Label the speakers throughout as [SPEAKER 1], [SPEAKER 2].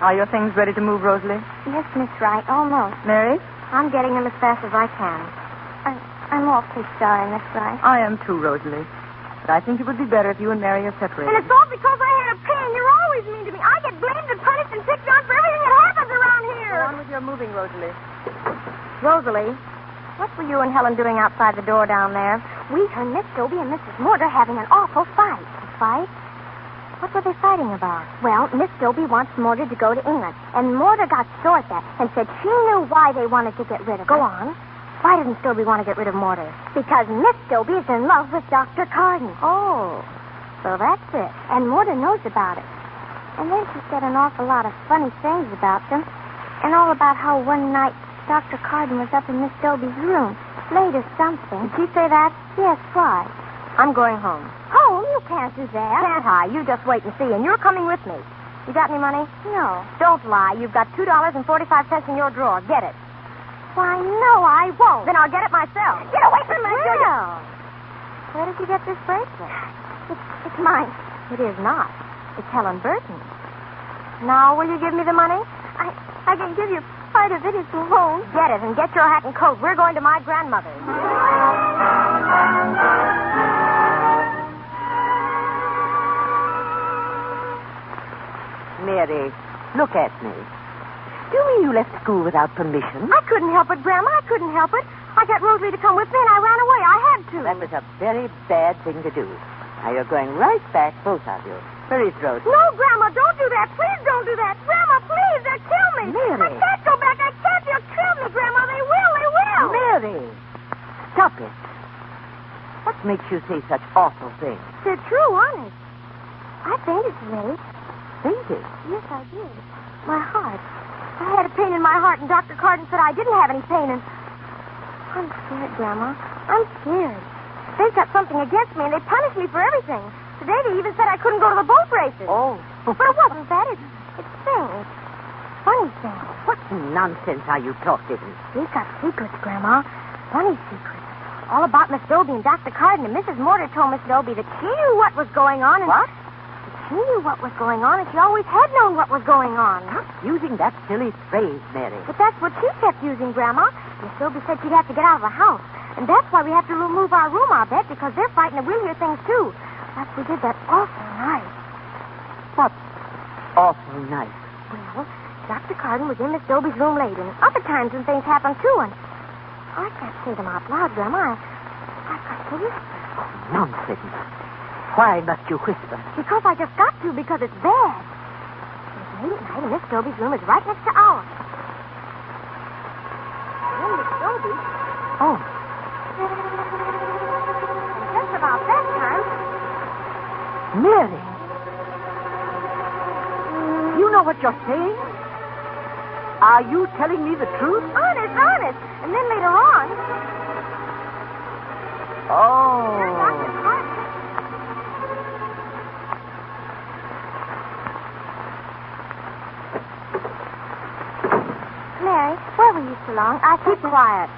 [SPEAKER 1] Are your things ready to move, Rosalie?
[SPEAKER 2] Yes, Miss Wright, almost.
[SPEAKER 1] Mary?
[SPEAKER 2] I'm getting them as fast as I can. I'm awfully sorry, Miss Wright.
[SPEAKER 1] I am too, Rosalie. But I think it would be better if you and Mary are separated.
[SPEAKER 2] And it's all because I had a pain. You're always mean to me. I get blamed and punished and picked on for everything that happens around here.
[SPEAKER 1] Go on with your moving, Rosalie.
[SPEAKER 2] Rosalie, what were you and Helen doing outside the door down there? We heard Miss Dobie and Mrs. Mortar having an awful fight. A fight? What were they fighting about? Well, Miss Dobie wants Mortar to go to England. And Mortar got sore at that and said she knew why they wanted to get rid of her. Go on. Why didn't Dobie want to get rid of Mortar? Because Miss Dobie is in love with Dr. Carden. Oh, so that's it. And Mortar knows about it. And then she said an awful lot of funny things about them. And all about how one night Dr. Carden was up in Miss Dobie's room, late or something. Did she say that? Yes, why? I'm going home. Home? You can't do that. Can't I? You just wait and see, and you're coming with me. You got any money? No. Don't lie. You've got $2.45 in your drawer. Get it. Why, no, I won't. Then I'll get it myself. Get away from me. Well, where did you get this bracelet? It's mine. It is not. It's Helen Burton's. Now, will you give me the money? I can give you part of it if you won't. Get it and get your hat and coat. We're going to my grandmother's.
[SPEAKER 3] Mary, look at me. Do you mean you left school without permission?
[SPEAKER 2] I couldn't help it, Grandma. I couldn't help it. I got Rosalie to come with me, and I ran away. I had to.
[SPEAKER 3] That was a very bad thing to do. Now, you're going right back, both of you. Where is Rosalie?
[SPEAKER 2] No, Grandma, don't do that. Please don't do that. Grandma, please, they'll kill me.
[SPEAKER 3] Mary.
[SPEAKER 2] I can't go back. I can't. They'll kill me, Grandma. They will.
[SPEAKER 3] Mary, stop it. What makes you say such awful things?
[SPEAKER 2] They're true, honest. I fainted today.
[SPEAKER 3] Fainted?
[SPEAKER 2] Yes, I did. My heart. I had a pain in my heart, and Dr. Carden said I didn't have any pain, and I'm scared, Grandma. I'm scared. They've got something against me, and they punish me for everything. Today they even said I couldn't go to the boat races.
[SPEAKER 3] Oh.
[SPEAKER 2] But it wasn't that. It's things. Funny things.
[SPEAKER 3] What nonsense are you talking?
[SPEAKER 2] They've got secrets, Grandma. Funny secrets. All about Miss Dobie and Dr. Carden, and Mrs. Mortar told Miss Dobie that she knew what was going on. And
[SPEAKER 3] what?
[SPEAKER 2] She knew what was going on, and she always had known what was going on.
[SPEAKER 3] Using that silly phrase, Mary.
[SPEAKER 2] But that's what she kept using, Grandma. Miss Dobie said she'd have to get out of the house. And that's why we have to remove our room, I'll bet, because they're fighting and we'll hear things, too. That's what we did that awful night.
[SPEAKER 3] What awful night?
[SPEAKER 2] Well, Dr. Carden was in Miss Dobie's room late, and other times when things happen, too, and I can't say them out loud, Grandma. I've got to whisper.
[SPEAKER 3] Oh, nonsense. Why must you whisper?
[SPEAKER 2] Because I just got to, because it's bad. It's late at night, and Miss Dobie's room is right next to ours. And Miss Dobie...
[SPEAKER 3] Oh.
[SPEAKER 2] And just about that time...
[SPEAKER 3] Mary! You know what you're saying? Are you telling me the truth?
[SPEAKER 2] Honest. And then later on...
[SPEAKER 3] Oh.
[SPEAKER 2] Dr. Carden... Mary, where were you so long? Keep quiet.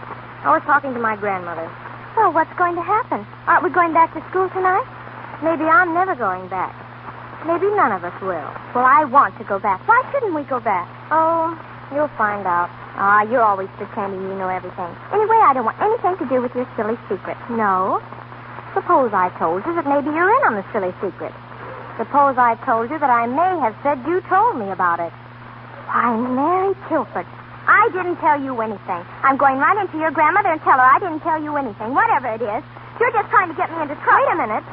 [SPEAKER 2] I was talking to my grandmother. Well, what's going to happen? Aren't we going back to school tonight? Maybe I'm never going back. Maybe none of us will. Well, I want to go back. Why shouldn't we go back? Oh, you'll find out. You're always pretending you know everything. Anyway, I don't want anything to do with your silly secret. No? Suppose I told you that maybe you're in on the silly secret. Suppose I told you that I may have said you told me about it. Why, Mary Tilford, I didn't tell you anything. I'm going right into your grandmother and tell her I didn't tell you anything, whatever it is. You're just trying to get me into trouble. Wait a minute.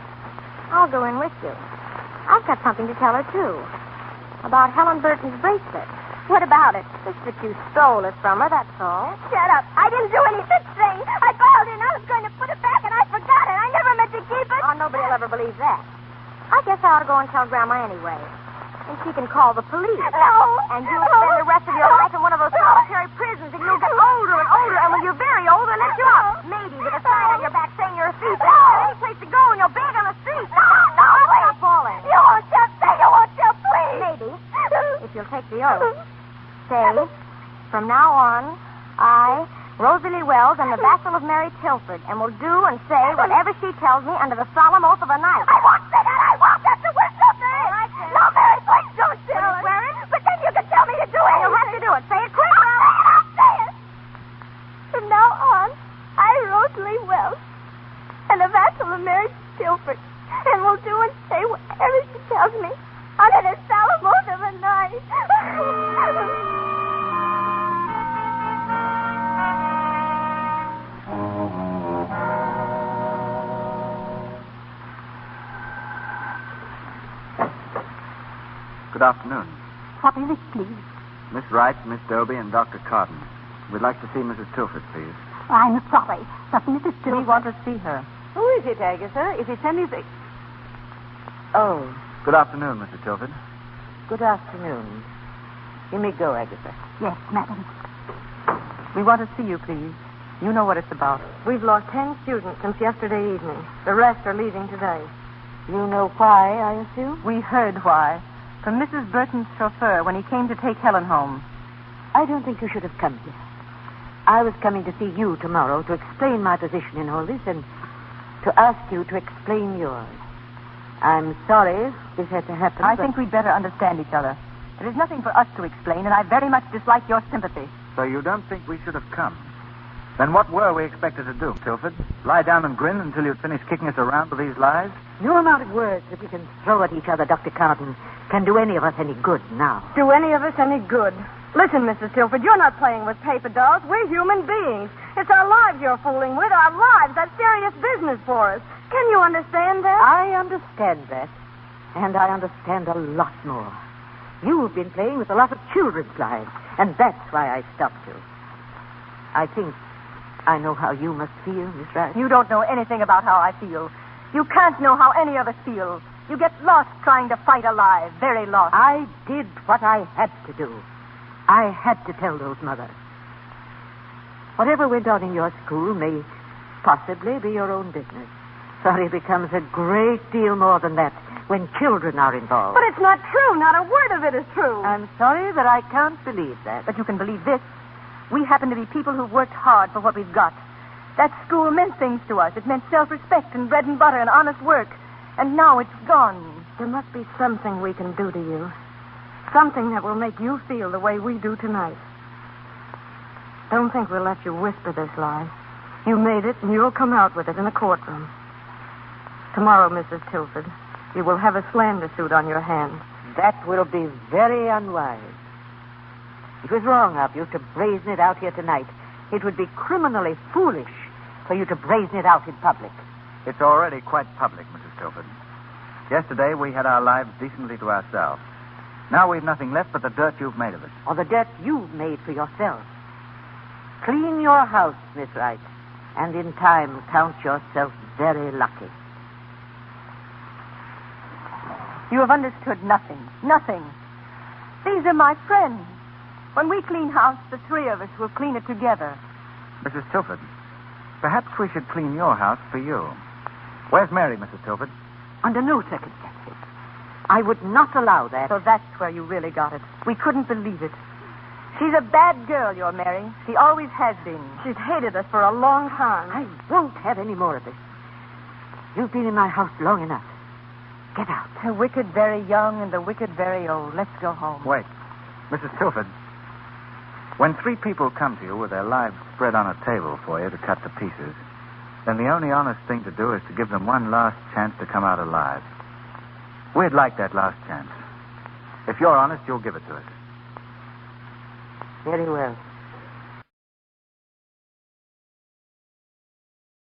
[SPEAKER 2] I'll go in with you. I've got something to tell her, too. About Helen Burton's bracelet. What about it? It's that you stole it from her, that's all. Shut up. I didn't do any such thing. I called her and I was going to put it back and I forgot it. I never meant to keep it. Oh, nobody will ever believe that. I guess I ought to go and tell Grandma anyway. And she can call the police. No. And you'll spend the rest of your life in one of those solitary prisons, and you'll get older and older, and when you're very old, they'll let you out. Maybe with a sign on your back saying you're a thief. You don't have any place to go, and you'll beg on the street. No, please. Stop falling. You won't just say you won't just, please. Maybe, if you'll take the oath. Say, from now on, I, Rosalie Wells, am the vassal of Mary Tilford, and will do and say whatever she tells me under the solemn oath of a knight. I won't say that. I won't. That's the worst of me. No, Mary, please don't say it. But then you can tell me of me. Under the salamone of a night.
[SPEAKER 4] Good afternoon.
[SPEAKER 2] What is it, please?
[SPEAKER 4] Miss Wright, Miss Doby, and Dr. Carden. We'd like to see Mrs. Tilford, please.
[SPEAKER 2] I'm sorry, but Mrs.
[SPEAKER 1] We want to see her.
[SPEAKER 3] Who is it, Agatha? If it's anything... Oh,
[SPEAKER 4] Good afternoon, Mrs. Tilford.
[SPEAKER 3] good afternoon. You may go, Agatha.
[SPEAKER 2] Yes, madam.
[SPEAKER 1] We want to see you, please. You know what it's about.
[SPEAKER 5] We've lost 10 students since yesterday evening. The rest are leaving today.
[SPEAKER 3] You know why, I assume?
[SPEAKER 1] We heard why. From Mrs. Burton's chauffeur when he came to take Helen home.
[SPEAKER 3] I don't think you should have come here. I was coming to see you tomorrow to explain my position in all this and to ask you to explain yours. I'm sorry this had to happen.
[SPEAKER 1] I think we'd better understand each other. There is nothing for us to explain, and I very much dislike your sympathy.
[SPEAKER 4] So you don't think we should have come? Then what were we expected to do, Tilford? Lie down and grin until you'd finished kicking us around with these lies?
[SPEAKER 3] No amount of words that we can throw at each other, Dr. Carden, can do any of us any good now.
[SPEAKER 5] Do any of us any good? Listen, Mrs. Tilford, you're not playing with paper dolls. We're human beings. It's our lives you're fooling with. Our lives. That's serious business for us. Can you understand that?
[SPEAKER 3] I understand that. And I understand a lot more. You've been playing with a lot of children's lives, and that's why I stopped you. I think I know how you must feel, Miss Wright.
[SPEAKER 1] You don't know anything about how I feel. You can't know how any of us feel. You get lost trying to fight a lie. Very lost.
[SPEAKER 3] I did what I had to do. I had to tell those mothers. Whatever went on in your school may possibly be your own business. But it becomes a great deal more than that when children are involved.
[SPEAKER 5] But it's not true. Not a word of it is true.
[SPEAKER 3] I'm sorry that I can't believe that.
[SPEAKER 1] But you can believe this. We happen to be people who've worked hard for what we've got. That school meant things to us. It meant self-respect and bread and butter and honest work. And now it's gone.
[SPEAKER 5] There must be something we can do to you. Something that will make you feel the way we do tonight. Don't think we'll let you whisper this lie. You made it, and you'll come out with it in a courtroom. Tomorrow, Mrs. Tilford, you will have a slander suit on your hands.
[SPEAKER 3] That will be very unwise. It was wrong of you to brazen it out here tonight. It would be criminally foolish for you to brazen it out in public.
[SPEAKER 4] It's already quite public, Mrs. Tilford. Yesterday we had our lives decently to ourselves. Now we've nothing left but the dirt you've made of us.
[SPEAKER 3] Or the dirt you've made for yourself. Clean your house, Miss Wright, and in time count yourself very lucky.
[SPEAKER 1] You have understood nothing. Nothing. These are my friends. When we clean house, the three of us will clean it together.
[SPEAKER 4] Mrs. Tilford, perhaps we should clean your house for you. Where's Mary, Mrs. Tilford?
[SPEAKER 3] Under no circumstances. I would not allow that.
[SPEAKER 1] So that's where you really got it. We couldn't believe it. She's a bad girl, your Mary. She always has been.
[SPEAKER 5] She's hated us for a long time.
[SPEAKER 3] I won't have any more of this. You've been in my house long enough. Get out.
[SPEAKER 1] The wicked very young and the wicked very old. Let's go home.
[SPEAKER 4] Wait. Mrs. Tilford, when three people come to you with their lives spread on a table for you to cut to pieces, then the only honest thing to do is to give them one last chance to come out alive. We'd like that last chance. If you're honest, you'll give it to us.
[SPEAKER 3] Very well.